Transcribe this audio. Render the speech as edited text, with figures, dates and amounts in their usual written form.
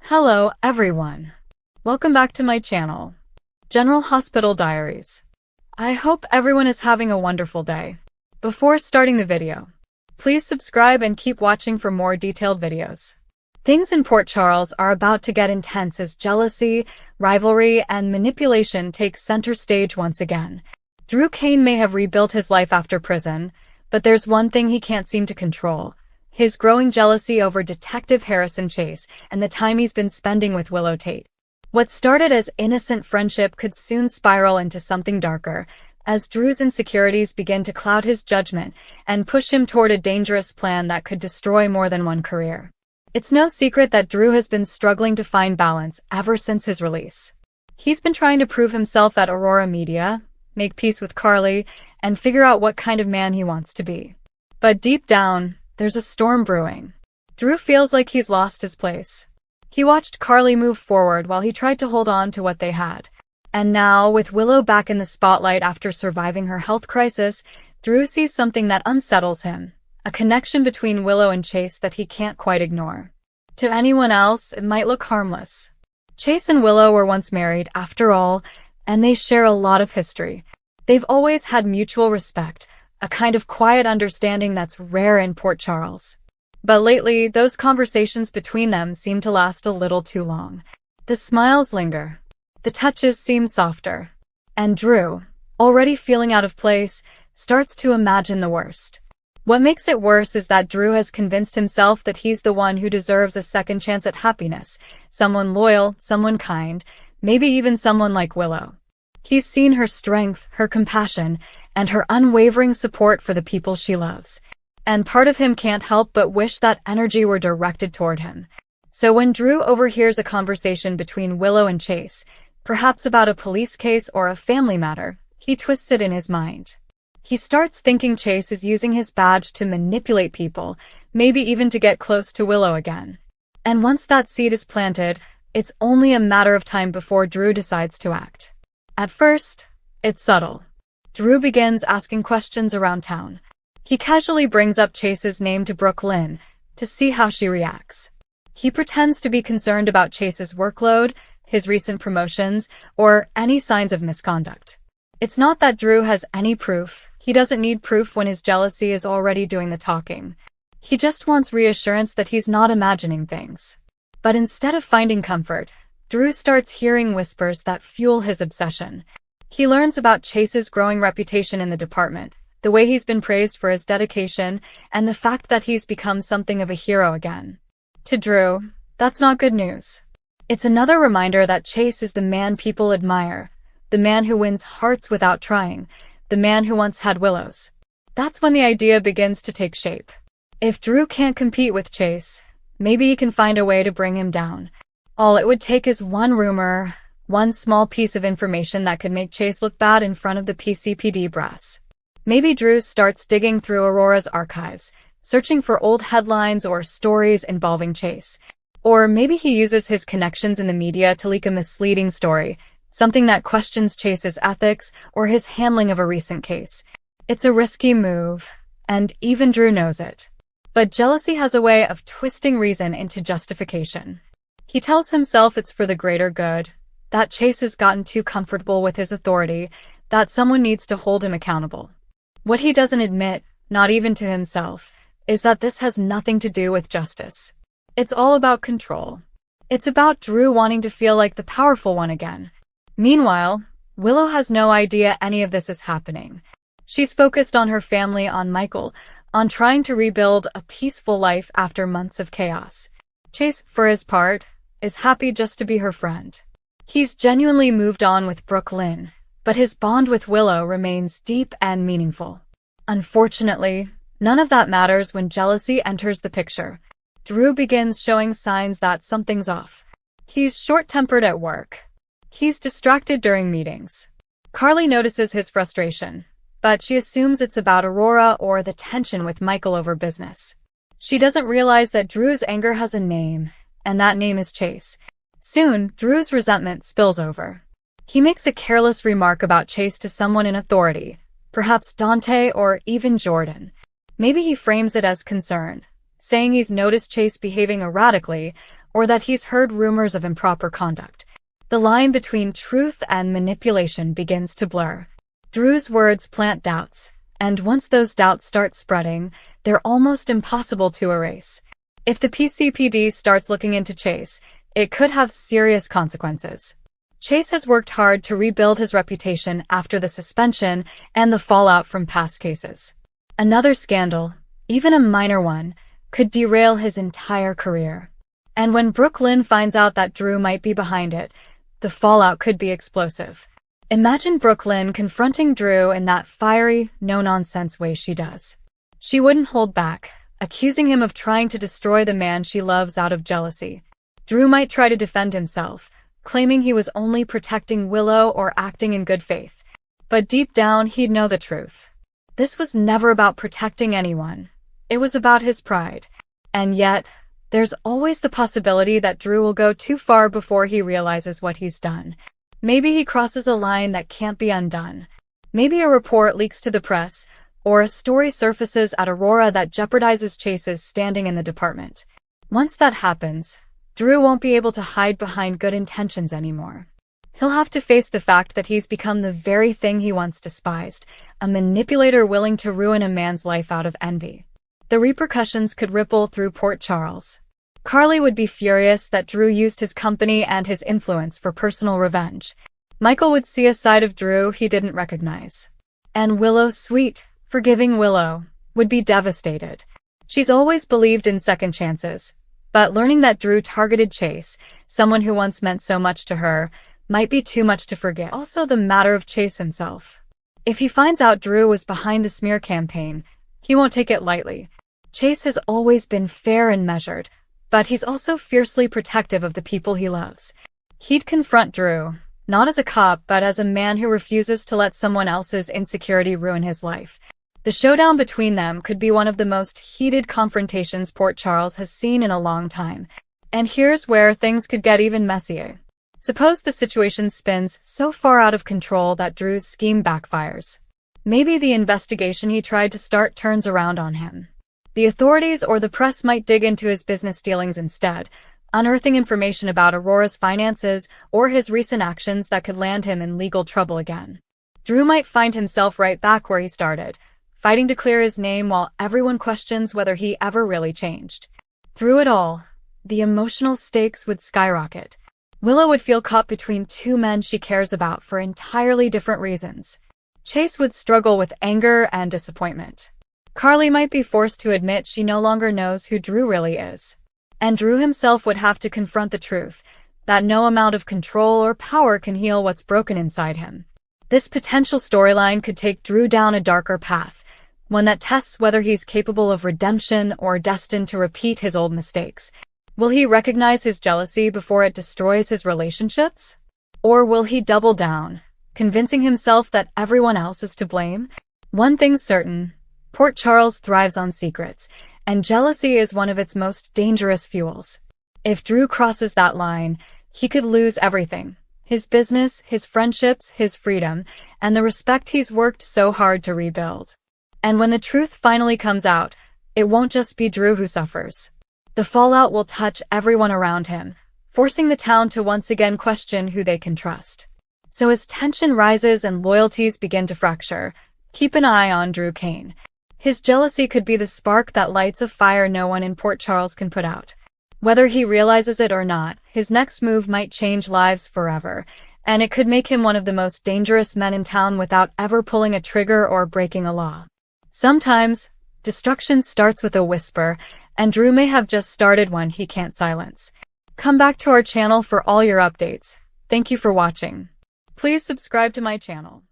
Hello, everyone. Welcome back to my channel, General Hospital Diaries. I hope everyone is having a wonderful day. Before starting the video, please subscribe and keep watching for more detailed videos. Things in Port Charles are about to get intense as jealousy, rivalry, and manipulation take center stage once again. Drew Cain may have rebuilt his life after prison, but there's one thing he can't seem to control: his growing jealousy over Detective Harrison Chase and the time he's been spending with Willow Tate. What started as innocent friendship could soon spiral into something darker, as Drew's insecurities begin to cloud his judgment and push him toward a dangerous plan that could destroy more than one career. It's no secret that Drew has been struggling to find balance ever since his release. He's been trying to prove himself at Aurora Media, make peace with Carly, and figure out what kind of man he wants to be. But deep down, there's a storm brewing. Drew feels like he's lost his place. He watched Carly move forward while he tried to hold on to what they had. And now, with Willow back in the spotlight after surviving her health crisis, Drew sees something that unsettles him: a connection between Willow and Chase that he can't quite ignore. To anyone else, it might look harmless. Chase and Willow were once married, after all, and they share a lot of history. They've always had mutual respect, a kind of quiet understanding that's rare in Port Charles. But lately, those conversations between them seem to last a little too long. The smiles linger. The touches seem softer. And Drew, already feeling out of place, starts to imagine the worst. What makes it worse is that Drew has convinced himself that he's the one who deserves a second chance at happiness. Someone loyal, someone kind, maybe even someone like Willow. He's seen her strength, her compassion, and her unwavering support for the people she loves. And part of him can't help but wish that energy were directed toward him. So when Drew overhears a conversation between Willow and Chase, perhaps about a police case or a family matter, he twists it in his mind. He starts thinking Chase is using his badge to manipulate people, maybe even to get close to Willow again. And once that seed is planted, it's only a matter of time before Drew decides to act. At first, it's subtle. Drew begins asking questions around town. He casually brings up Chase's name to Brooklyn to see how she reacts. He pretends to be concerned about Chase's workload, his recent promotions, or any signs of misconduct. It's not that Drew has any proof. He doesn't need proof when his jealousy is already doing the talking. He just wants reassurance that he's not imagining things. But instead of finding comfort, Drew starts hearing whispers that fuel his obsession. He learns about Chase's growing reputation in the department, the way he's been praised for his dedication, and the fact that he's become something of a hero again. To Drew, that's not good news. It's another reminder that Chase is the man people admire, the man who wins hearts without trying, the man who once had Willow's. That's when the idea begins to take shape. If Drew can't compete with Chase, maybe he can find a way to bring him down. All it would take is one rumor, one small piece of information that could make Chase look bad in front of the PCPD brass. Maybe Drew starts digging through Aurora's archives, searching for old headlines or stories involving Chase. Or maybe he uses his connections in the media to leak a misleading story, something that questions Chase's ethics or his handling of a recent case. It's a risky move, and even Drew knows it. But jealousy has a way of twisting reason into justification. He tells himself it's for the greater good, that Chase has gotten too comfortable with his authority, that someone needs to hold him accountable. What he doesn't admit, not even to himself, is that this has nothing to do with justice. It's all about control. It's about Drew wanting to feel like the powerful one again. Meanwhile, Willow has no idea any of this is happening. She's focused on her family, on Michael, on trying to rebuild a peaceful life after months of chaos. Chase, for his part, is happy just to be her friend. He's genuinely moved on with Brooklyn, but his bond with Willow remains deep and meaningful. Unfortunately, none of that matters when jealousy enters the picture. Drew begins showing signs that something's off. He's short-tempered at work. He's distracted during meetings. Carly notices his frustration, but she assumes it's about Aurora or the tension with Michael over business. She doesn't realize that Drew's anger has a name, and that name is Chase. Soon, Drew's resentment spills over. He makes a careless remark about Chase to someone in authority, perhaps Dante or even Jordan. Maybe he frames it as concern, saying he's noticed Chase behaving erratically, or that he's heard rumors of improper conduct. The line between truth and manipulation begins to blur. Drew's words plant doubts, and once those doubts start spreading, they're almost impossible to erase. If the PCPD starts looking into Chase, it could have serious consequences. Chase has worked hard to rebuild his reputation after the suspension and the fallout from past cases. Another scandal, even a minor one, could derail his entire career. And when Brooklyn finds out that Drew might be behind it, the fallout could be explosive. Imagine Brooklyn confronting Drew in that fiery, no-nonsense way she does. She wouldn't hold back, accusing him of trying to destroy the man she loves out of jealousy. Drew might try to defend himself, claiming he was only protecting Willow or acting in good faith. But deep down, he'd know the truth. This was never about protecting anyone. It was about his pride. And yet, there's always the possibility that Drew will go too far before he realizes what he's done. Maybe he crosses a line that can't be undone. Maybe a report leaks to the press, or a story surfaces at Aurora that jeopardizes Chase's standing in the department. Once that happens, Drew won't be able to hide behind good intentions anymore. He'll have to face the fact that he's become the very thing he once despised, a manipulator willing to ruin a man's life out of envy. The repercussions could ripple through Port Charles. Carly would be furious that Drew used his company and his influence for personal revenge. Michael would see a side of Drew he didn't recognize. And Willow's sweet, forgiving Willow would be devastated. She's always believed in second chances, but learning that Drew targeted Chase, someone who once meant so much to her, might be too much to forget. Also, the matter of Chase himself. If he finds out Drew was behind the smear campaign, he won't take it lightly. Chase has always been fair and measured, but he's also fiercely protective of the people he loves. He'd confront Drew, not as a cop but as a man who refuses to let someone else's insecurity ruin his life. The showdown between them could be one of the most heated confrontations Port Charles has seen in a long time. And here's where things could get even messier. Suppose the situation spins so far out of control that Drew's scheme backfires. Maybe the investigation he tried to start turns around on him. The authorities or the press might dig into his business dealings instead, unearthing information about Aurora's finances or his recent actions that could land him in legal trouble again. Drew might find himself right back where he started, fighting to clear his name while everyone questions whether he ever really changed. Through it all, the emotional stakes would skyrocket. Willow would feel caught between two men she cares about for entirely different reasons. Chase would struggle with anger and disappointment. Carly might be forced to admit she no longer knows who Drew really is. And Drew himself would have to confront the truth, that no amount of control or power can heal what's broken inside him. This potential storyline could take Drew down a darker path, one that tests whether he's capable of redemption or destined to repeat his old mistakes. Will he recognize his jealousy before it destroys his relationships? Or will he double down, convincing himself that everyone else is to blame? One thing's certain, Port Charles thrives on secrets, and jealousy is one of its most dangerous fuels. If Drew crosses that line, he could lose everything. His business, his friendships, his freedom, and the respect he's worked so hard to rebuild. And when the truth finally comes out, it won't just be Drew who suffers. The fallout will touch everyone around him, forcing the town to once again question who they can trust. So as tension rises and loyalties begin to fracture, keep an eye on Drew Kane. His jealousy could be the spark that lights a fire no one in Port Charles can put out. Whether he realizes it or not, his next move might change lives forever, and it could make him one of the most dangerous men in town without ever pulling a trigger or breaking a law. Sometimes, destruction starts with a whisper, and Drew may have just started one he can't silence. Come back to our channel for all your updates. Thank you for watching. Please subscribe to my channel.